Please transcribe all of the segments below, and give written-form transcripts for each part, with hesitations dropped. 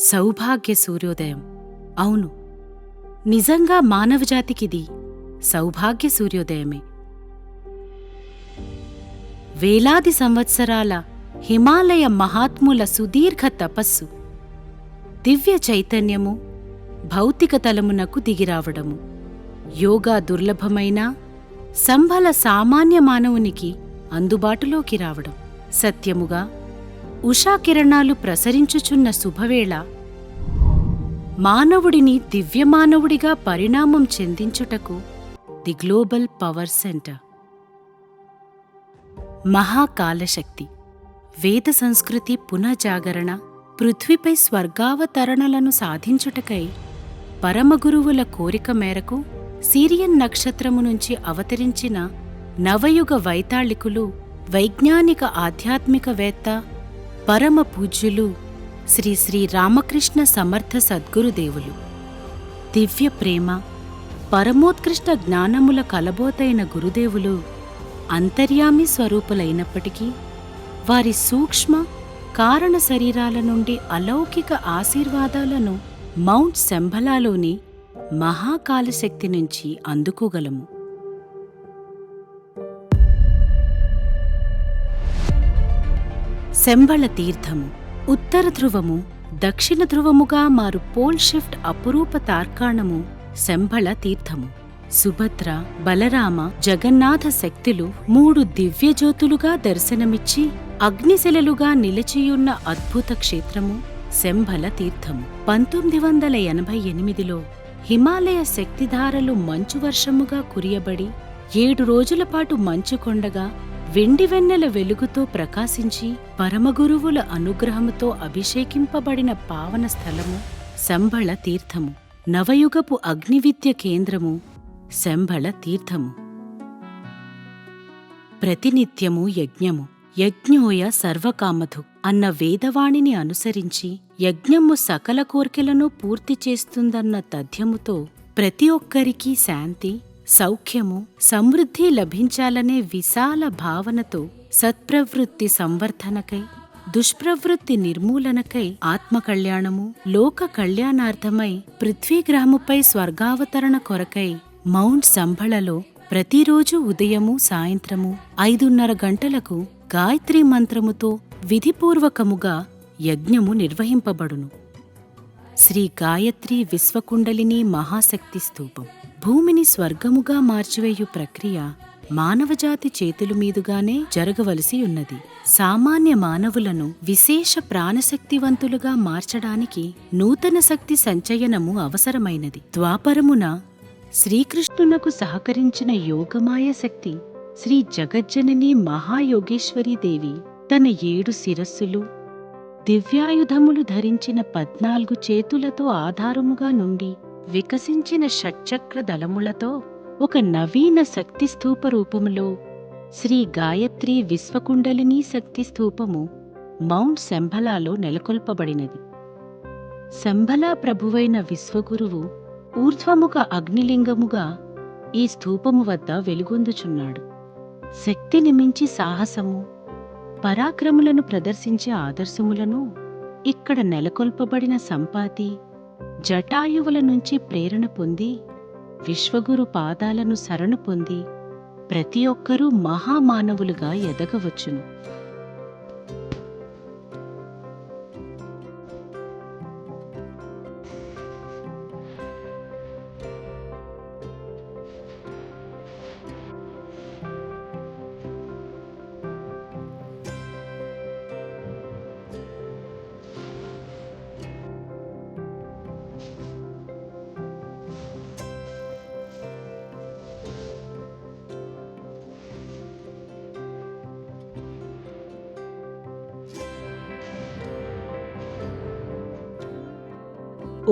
సౌభాగ్య సూర్యోదయం. అవును, నిజంగా మానవజాతికిది సౌభాగ్య సూర్యోదయమే. వేలాది సంవత్సరాల హిమాలయ మహాత్ముల సుదీర్ఘ తపస్సు, దివ్య చైతన్యము భౌతిక తలమునకు దిగిరావడము, యోగా దుర్లభమైన సంభల సామాన్య మానవునికి అందుబాటులోకి రావడం, సత్యముగా ఉషాకిరణాలు ప్రసరించుచున్న శుభవేళ మానవుడిని దివ్యమానవుడిగా పరిణామం చెందించుటకు ది గ్లోబల్ పవర్ సెంటర్. మహాకాలశక్తి వేద సంస్కృతి పునఃజాగరణ, పృథ్వీపై స్వర్గావతరణలను సాధించుటకై పరమగురువుల కోరిక మేరకు సిరియన్ నక్షత్రము నుంచి అవతరించిన నవయుగ వైతాళికులు, వైజ్ఞానిక ఆధ్యాత్మికవేత్త, పరమ పూజ్యులు శ్రీ శ్రీ రామకృష్ణ సమర్థ సద్గురుదేవులు. దివ్య ప్రేమ, పరమోత్కృష్ట జ్ఞానముల కలబోతైన గురుదేవులు అంతర్యామి స్వరూపులైనప్పటికీ వారి సూక్ష్మ కారణ శరీరాల నుండి అలౌకిక ఆశీర్వాదాలను మౌంట్ శంభలాలోని మహాకాలశక్తి నుంచి అందుకోగలము. శంభళ తీర్థము ఉత్తర ధ్రువము, దక్షిణ ధ్రువముగా మారు పోల్ షిఫ్ట్ అపురూప తార్కాణము శంభళ తీర్థము. సుభద్ర, బలరామ, జగన్నాథ శక్తులు మూడు దివ్యజ్యోతులుగా దర్శనమిచ్చి అగ్నిశిలలుగా నిలిచియున్న అద్భుత క్షేత్రము శంభళ తీర్థము. 1988లో హిమాలయ శక్తిధారలు మంచువర్షముగా కురియబడి 7 రోజుల పాటు మంచుకొండగా వెండివెన్నెల వెలుగుతో ప్రకాశించి పరమగురువుల అనుగ్రహముతో అభిషేకింపబడిన పావన స్థలము శంభళ తీర్థము. నవయుగపు అగ్నివిద్య కేంద్రము శంభళ తీర్థము. ప్రతినిత్యము యజ్ఞము, యజ్ఞోయ సర్వకామధు అన్న వేదవాణిని అనుసరించి యజ్ఞము సకల కోర్కెలను పూర్తి చేస్తుందన్న తథ్యముతో ప్రతి ఒక్కరికీ శాంతి, సౌఖ్యము, సమృద్ధి లభించాలనే విశాల భావనతో సత్ప్రవృత్తి సంవర్ధనకై, దుష్ప్రవృత్తి నిర్మూలనకై, ఆత్మకళ్యాణము, లోక కళ్యాణార్థమై, పృథ్వీగ్రహముపై స్వర్గావతరణ కొరకై మౌంట్ శంభళలో ప్రతిరోజు ఉదయము సాయంత్రము 5:30 గంటలకు గాయత్రీ మంత్రముతో విధిపూర్వకముగా యజ్ఞము నిర్వహింపబడును. శ్రీ గాయత్రీ విశ్వకుండలిని మహాశక్తి స్తూపం భూమిని స్వర్గముగా మార్చివేయు ప్రక్రియ మానవజాతి చేతుల మీదుగానే జరగవలసి ఉన్నది. సామాన్య మానవులను విశేష ప్రాణశక్తివంతులుగా మార్చడానికి నూతన శక్తి సంచయనము అవసరమైనది. ద్వాపరమున శ్రీకృష్ణునకు సహకరించిన యోగమాయ శక్తి శ్రీ జగజ్జనని మహాయోగేశ్వరీదేవి తన 7 శిరస్సులు, దివ్యాయుధములు ధరించిన 14 చేతులతో ఆధారముగా నుండి వికసించిన షట్చక్ర దళములతో ఒక నవీన శక్తి స్థూప రూపములో శ్రీ గాయత్రీ విశ్వకుండలిని శక్తి స్థూపము మౌంట్ శంభలాలో నెలకొల్పబడినది. శంభలా ప్రభువైన విశ్వగురువు ఊర్ధ్వముఖ అగ్నిలింగముగా ఈ స్థూపము వద్ద వెలుగొందుచున్నాడు. శక్తిని మించి సాహసము, పరాక్రములను ప్రదర్శించే ఆదర్శములను ఇక్కడ నెలకొల్పబడిన సంపాతి జటాయువుల నుంచి ప్రేరణ పొంది విశ్వగురు పాదాలను శరణు పొంది ప్రతి ఒక్కరూ మహామానవులుగా ఎదగవచ్చును.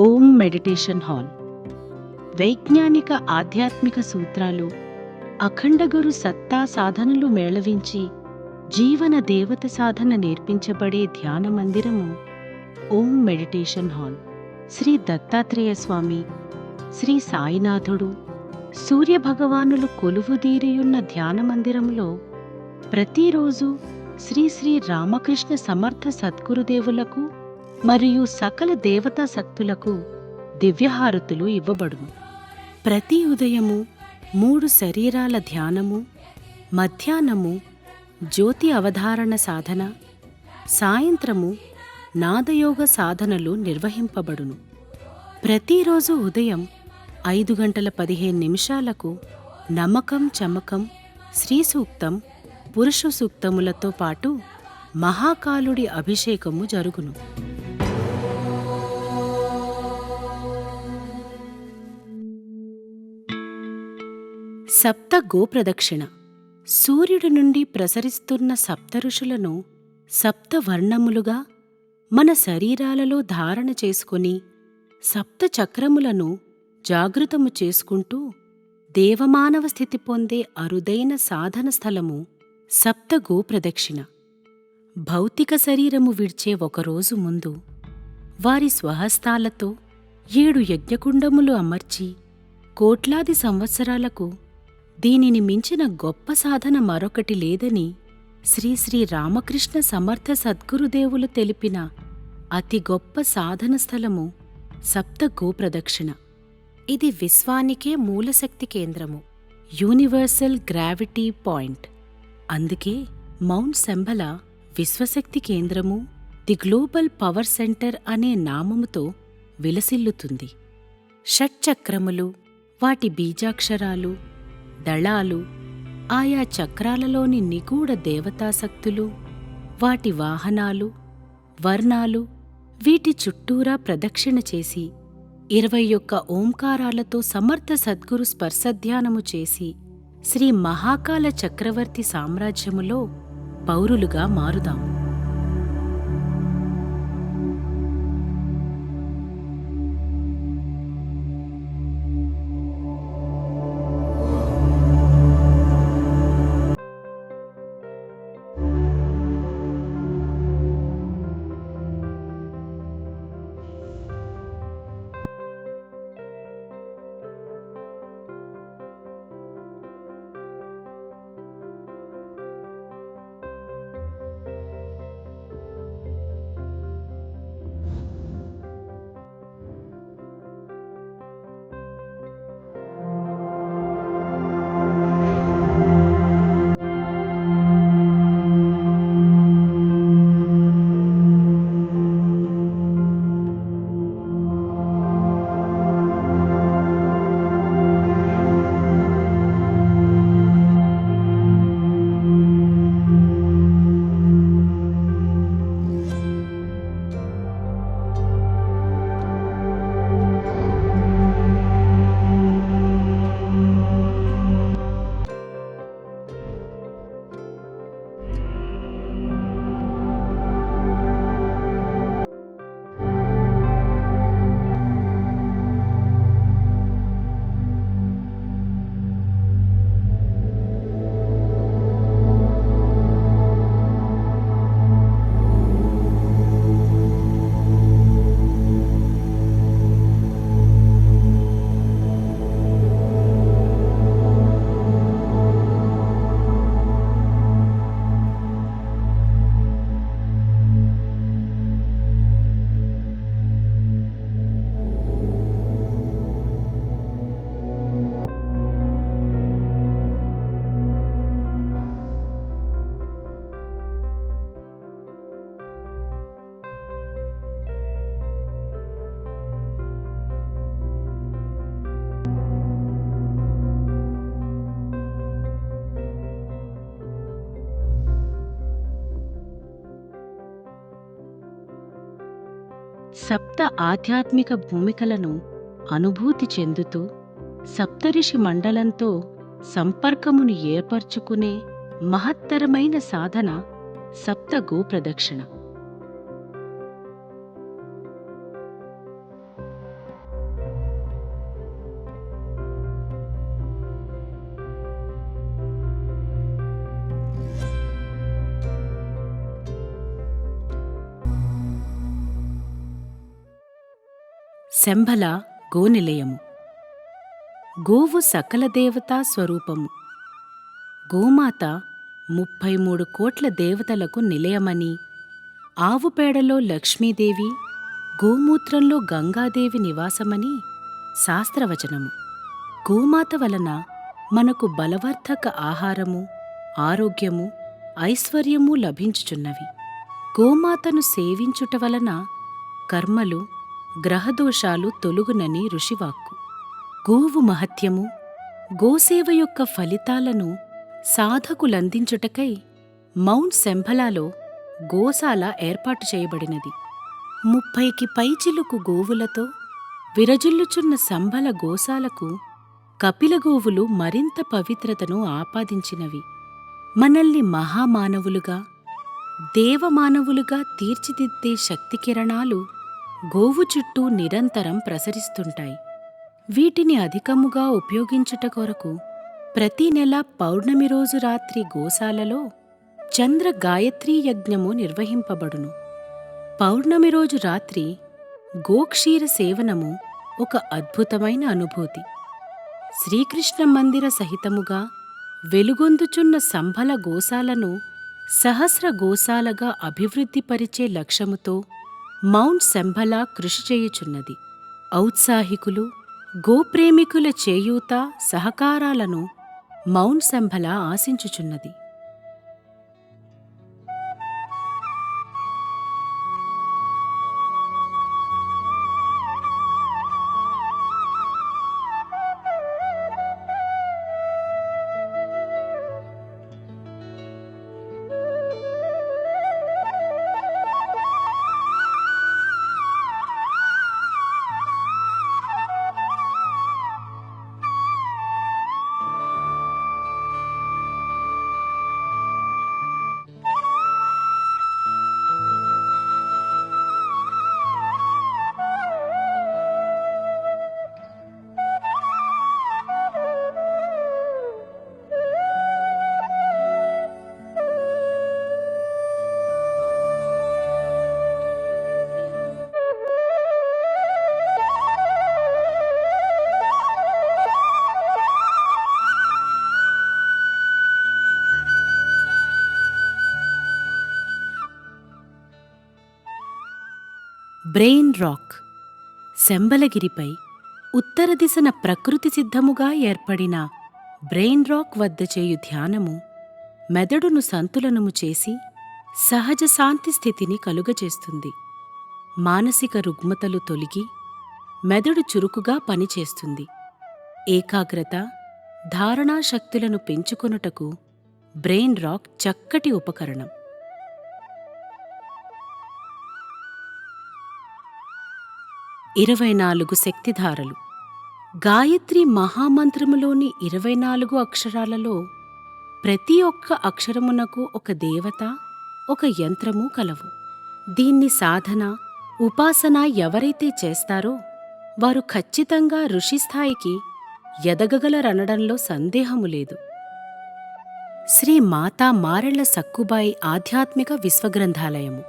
ఓం మెడిటేషన్ హాల్ వైజ్ఞానిక ఆధ్యాత్మిక సూత్రాలు, అఖండగురు సత్తా సాధనలు మేళవించి జీవన దేవత సాధన నేర్పించబడే ధ్యాన మందిరము ఓం మెడిటేషన్ హాల్. శ్రీ దత్తాత్రేయ స్వామి, శ్రీ సాయినాథుడు, సూర్యభగవానులు కొలువుదీరియున్న ధ్యాన మందిరములో ప్రతిరోజు శ్రీ శ్రీ రామకృష్ణ సమర్థ సద్గురుదేవులకు మరియు సకల దేవతా శక్తులకు దివ్యహారతులు ఇవ్వబడును. ప్రతి ఉదయము 3 శరీరాల ధ్యానము, మధ్యాహ్నము జ్యోతి అవధారణ సాధన, సాయంత్రము నాదయోగ సాధనలు నిర్వహింపబడును. ప్రతిరోజు ఉదయం 5:15 నమకం చమకం, శ్రీ సూక్తం, పురుష సూక్తములతో పాటు మహాకాలుడి అభిషేకము జరుగును. సప్త గోప్రదక్షిణ. సూర్యుడి నుండి ప్రసరిస్తున్న సప్త ఋషులను సప్తవర్ణములుగా మన శరీరాలలో ధారణ చేసుకుని సప్త చక్రములను జాగృతము చేసుకుంటూ దేవమానవ స్థితి పొందే అరుదైన సాధన స్థలము సప్త గోప్రదక్షిణ. భౌతిక శరీరము విడిచే ఒకరోజు ముందు వారి స్వహస్తాలతో 7 యజ్ఞకుండములు అమర్చి కోట్లాది సంవత్సరాలకు దీనిని మించిన గొప్ప సాధన మరొకటి లేదని శ్రీ శ్రీ రామకృష్ణ సమర్థ సద్గురుదేవులు తెలిపిన అతి గొప్ప సాధన స్థలము సప్త గోప్రదక్షిణ. ఇది విశ్వానికే మూలశక్తి కేంద్రము, యూనివర్సల్ గ్రావిటీ పాయింట్. అందుకే మౌంట్ శంబల విశ్వశక్తి కేంద్రము, ది గ్లోబల్ పవర్ సెంటర్ అనే నామముతో విలసిల్లుతుంది. షట్చక్రములు, వాటి బీజాక్షరాలు, దళాలు, ఆయా చక్రాలలోని నిగూఢ దేవతాశక్తులు, వాటి వాహనాలు, వర్ణాలు, వీటి చుట్టూరా ప్రదక్షిణ చేసి 21 ఓంకారాలతో సమర్థ సద్గురు స్పర్శధ్యానము చేసి శ్రీ మహాకాల చక్రవర్తి సామ్రాజ్యములో పౌరులుగా మారుదాం. సప్త ఆధ్యాత్మిక భూమికలను అనుభూతి చెందుతూ సప్తరిషి మండలంతో సంపర్కమును ఏర్పరచుకునే మహత్తరమైన సాధన సప్త గోప్రదక్షిణ. శంబల గోనిలయము. గోవు సకల దేవతా స్వరూపము. గోమాత 33 కోట్ల దేవతలకు నిలయమని, ఆవు పేడలో లక్ష్మీదేవి, గోమూత్రంలో గంగాదేవి నివాసమని శాస్త్రవచనము. గోమాత వలన మనకు బలవర్ధక ఆహారము, ఆరోగ్యము, ఐశ్వర్యము లభించుచున్నవి. గోమాతను సేవించుట వలన కర్మలు, గ్రహదోషాలు తొలుగునని ఋషివాక్కు. గోవు మహత్యము, గోసేవ యొక్క ఫలితాలను సాధకులందించుటకై మౌంట్ శంభలాలో గోశాల ఏర్పాటు చేయబడినది. 30కి పైచిలుకు గోవులతో విరజిల్లుచున్న శంభల గోశాలకు కపిలగోవులు మరింత పవిత్రతను ఆపాదించినవి. మనల్ని మహామానవులుగా, దేవమానవులుగా తీర్చిదిద్దే శక్తి కిరణాలు గోవు చుట్టూ నిరంతరం ప్రసరిస్తుంటాయి. వీటిని అధికముగా ఉపయోగించుట కొరకు ప్రతి నెల పౌర్ణమి రోజు రాత్రి గోశాలలో చంద్ర గాయత్రీ యజ్ఞము నిర్వహింపబడును. పౌర్ణమి రోజు రాత్రి గోక్షీర సేవనము ఒక అద్భుతమైన అనుభూతి. శ్రీకృష్ణ మందిర సహితముగా వెలుగొందుచున్న శంభల గోశాలను సహస్ర గోశాలగా అభివృద్ధిపరిచే లక్ష్యముతో మౌంట్ శంభల కృషి చేయుచున్నది. ఔత్సాహికులు, గోప్రేమికుల చేయూత సహకారాలను మౌంట్ శంభల ఆశించుచున్నది. Brain rock. శంబలగిరిపై ఉత్తర దిశన ప్రకృతి సిద్ధముగా ఏర్పడిన బ్రెయిన్ రాక్ వద్ద చేయు ధ్యానము మెదడును సంతులనము చేసి సహజ శాంతి స్థితిని కలుగచేస్తుంది. మానసిక రుగ్మతలు తొలగి మెదడు చురుకుగా పనిచేస్తుంది. ఏకాగ్రత, ధారణాశక్తులను పెంచుకొనుటకు బ్రెయిన్ రాక్ చక్కటి ఉపకరణం. 24 శక్తిధారలు. గాయత్రి మహామంత్రములోని 24 అక్షరాలలో ప్రతి ఒక్క అక్షరమునకు ఒక దేవత, ఒక యంత్రము కలవు. దీన్ని సాధన, ఉపాసన ఎవరైతే చేస్తారో వారు ఖచ్చితంగా ఋషిస్థాయికి ఎదగగలరనడంలో సందేహము లేదు. శ్రీ మాతా మారెళ్ల సక్కుబాయి ఆధ్యాత్మిక విశ్వగ్రంథాలయము.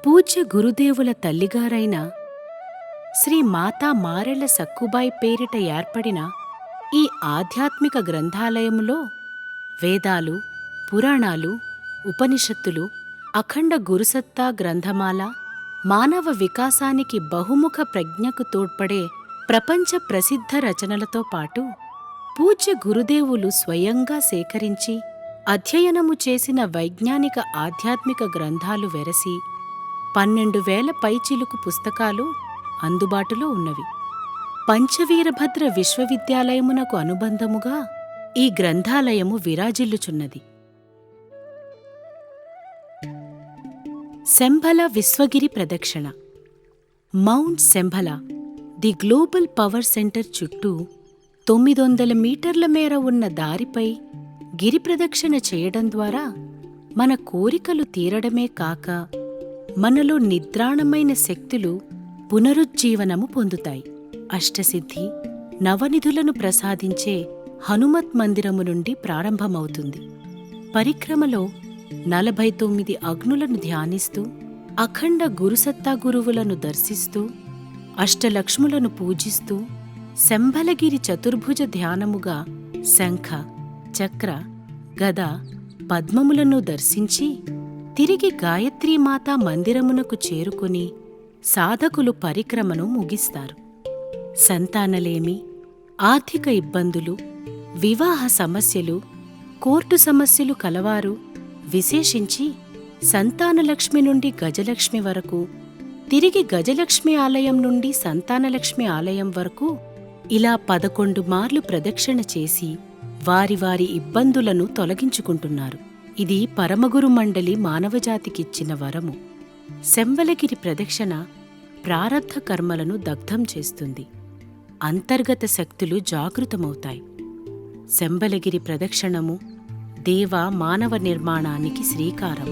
పూజ్య గురుదేవుల తల్లిగారైన శ్రీ మాతా మారెళ్ల సక్కుబాయి పేరిట ఏర్పడిన ఈ ఆధ్యాత్మిక గ్రంథాలయములో వేదాలు, పురాణాలు, ఉపనిషత్తులు, అఖండ గురుసత్తా గ్రంథమాల, మానవ వికాసానికి బహుముఖ ప్రజ్ఞకు తోడ్పడే ప్రపంచ ప్రసిద్ధ రచనలతో పాటు పూజ్య గురుదేవులు స్వయంగా సేకరించి అధ్యయనము చేసిన వైజ్ఞానిక ఆధ్యాత్మిక గ్రంథాలు వెరసి 12,000 పైచిలుకు పుస్తకాలు అందుబాటులో ఉన్నవి. పంచవీరభద్ర విశ్వవిద్యాలయమునకు అనుబంధముగా ఈ గ్రంథాలయము విరాజిల్లుచున్నది. శంభల విశ్వగిరి ప్రదక్షిణ. Mount Shambhala the global power centre చుట్టూ 900 మీటర్ల మేర ఉన్న దారిపై గిరి ప్రదక్షిణ చేయడం ద్వారా మన కోరికలు తీరడమే కాక మనలో నిద్రాణమైన శక్తులు పునరుజ్జీవనము పొందుతాయి. అష్టసిద్ధి, నవనిధులను ప్రసాదించే హనుమత్ మందిరము నుండి ప్రారంభమవుతుంది. పరిక్రమలో 49 అగ్నులను ధ్యానిస్తూ, అఖండ గురుసత్తా గురువులను దర్శిస్తూ, అష్టలక్ష్ములను పూజిస్తూ, శంభలగిరి చతుర్భుజ ధ్యానముగా శంఖ, చక్ర, గద, పద్మములను దర్శించి తిరిగి గాయత్రీమాతా మందిరమునకు చేరుకుని సాధకులు పరిక్రమను ముగిస్తారు. సంతానలేమి, ఆర్థిక ఇబ్బందులు, వివాహ సమస్యలు, కోర్టు సమస్యలు కలవారు, విశేషించి సంతానలక్ష్మి నుండి గజలక్ష్మి వరకు, తిరిగి గజలక్ష్మి ఆలయం నుండి సంతానలక్ష్మి ఆలయం వరకు ఇలా 11 మార్లు ప్రదక్షిణ చేసి వారి వారి ఇబ్బందులను తొలగించుకుంటున్నారు. ఇది పరమగురు మండలి మానవజాతికిచ్చిన వరము. శంబలగిరి ప్రదక్షిణ ప్రారబ్ధ కర్మలను దగ్ధం చేస్తుంది. అంతర్గత శక్తులు జాగృతమవుతాయి. శంబలగిరి ప్రదక్షిణము దేవ మానవ నిర్మాణానికి శ్రీకారం.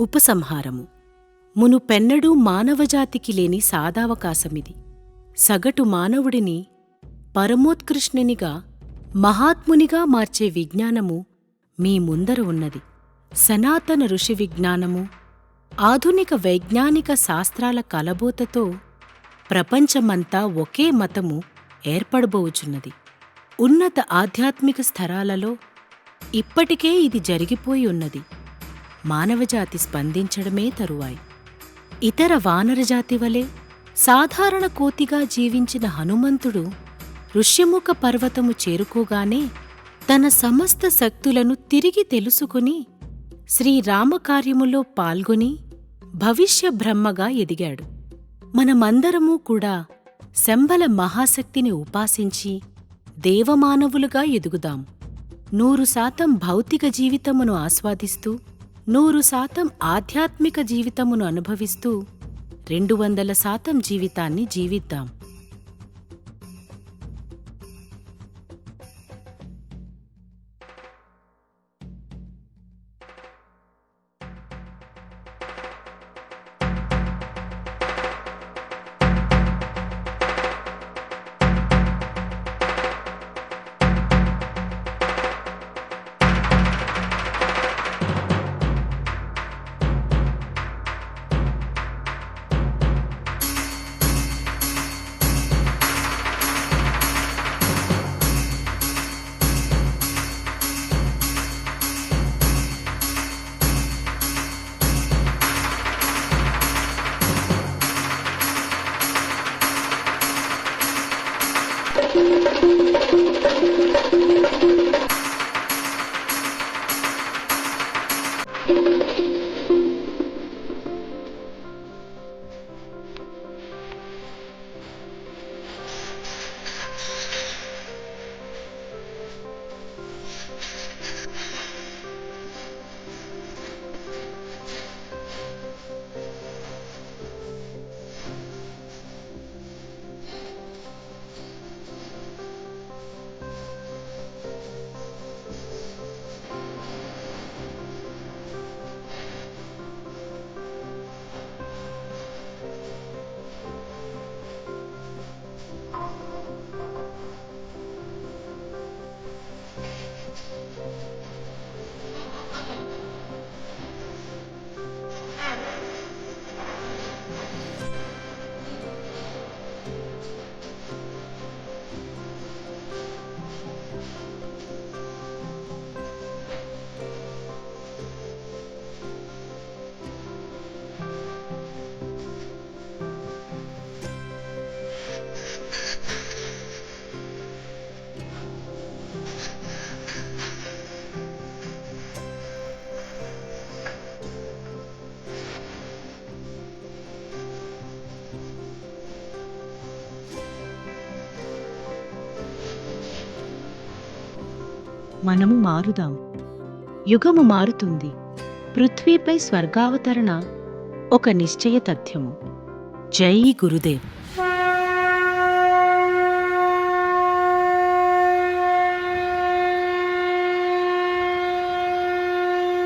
ఉపసంహారము. మునుపెన్నడూ మానవజాతికి లేని సాదావకాశమిది. సగటు మానవుడిని పరమోత్కృష్ణునిగా, మహాత్మునిగా మార్చే విజ్ఞానము మీ ముందర ఉన్నది. సనాతన ఋషి విజ్ఞానము, ఆధునిక వైజ్ఞానిక శాస్త్రాల కలబోతతో ప్రపంచమంతా ఒకే మతము ఏర్పడబోవుచున్నది. ఉన్నత ఆధ్యాత్మిక స్థరాలలో ఇప్పటికే ఇది జరిగిపోయి ఉన్నది. మానవజాతి స్పందించడమే తరువాయి. ఇతర వానరజాతి వలె సాధారణ కోతిగా జీవించిన హనుమంతుడు ఋష్యముఖ పర్వతము చేరుకోగానే తన సమస్త శక్తులను తిరిగి తెలుసుకుని శ్రీరామకార్యములో పాల్గొని భవిష్య బ్రహ్మగా ఎదిగాడు. మనమందరమూ కూడా శంబల మహాశక్తిని ఉపాసించి దేవమానవులుగా ఎదుగుదాం. 100% భౌతిక జీవితమును ఆస్వాదిస్తూ 100% ఆధ్యాత్మిక జీవితమును అనుభవిస్తూ 200% జీవితాన్ని జీవిద్దాం. మనము మారుదాం. యుగము మారుతుంది. పృథ్వీపై స్వర్గావతరణ ఒక నిశ్చయ తథ్యము. జై గురుదేవ్.